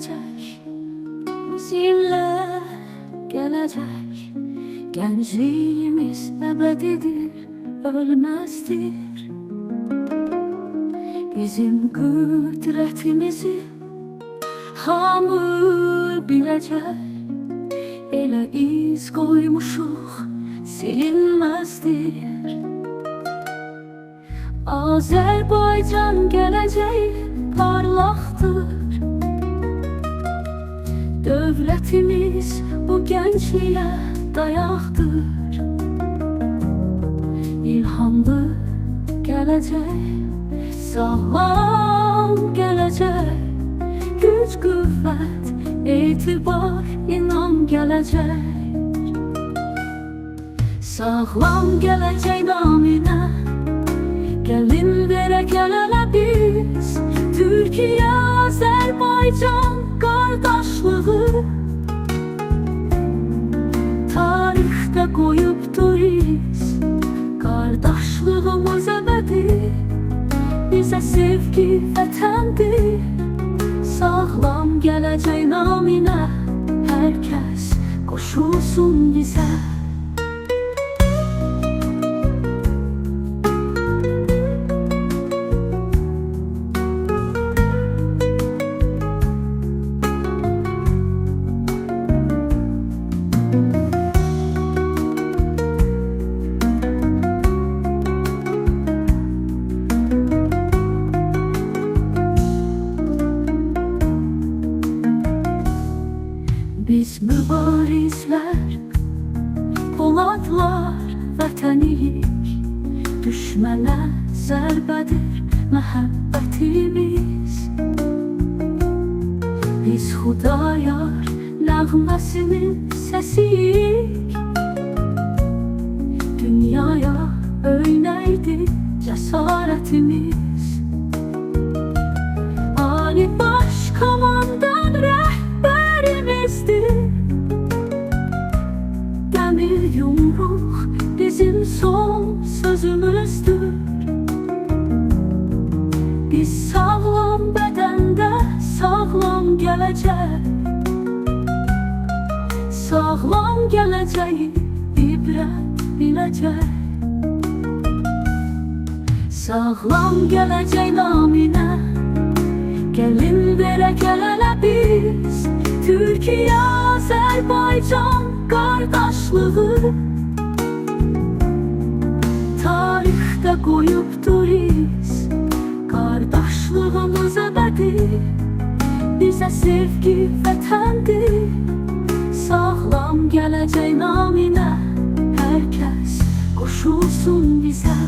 gelecek, bizimle gelecek. Gençliğimiz ebedidir, ölmezdir. Bizim kudretimizi hamı bilecek. Elə iz koymuşuq, silinmezdir. Azerbaycan geleceği parlaktır. Devletimiz bu gençliğe dayaktır. İlhamlı gelecek, sağlam gelecek. Güç, kuvvet, etibar, inan gelecek. Sağlam gelecek namine, gelin verek el ele biz. Türkiye, Azerbaycan kardeşliği tarihte koyup duruz. Kardeşliğimiz ebedi, bize sevgi vətəndir. Sağlam gelecek namine, herkes koşulsun bize. Biz mübarizler, Poladlar vətənik. Düşmənə zərbədir məhəbbətimiz. Biz Xudayar nəğməsinin səsiyik. Dünyaya öynəkdir cəsarətimiz. Ali Başkomandan rəhbərimizdir. Demir yumruq bizim son sözümüzdür. Biz sağlam bədəndə sağlam gələcək. Sağlam gələcəyi ibrət biləcək. Sağlam gələcək naminə, gelin verək el ele biz. Türkiye, Azerbaycan kardeşliği tarihte koyup duruz. Kardeşliğimiz ebedi, bize sevgi vətəndir. Sağlam gelecek namine, herkes koşulsun bize.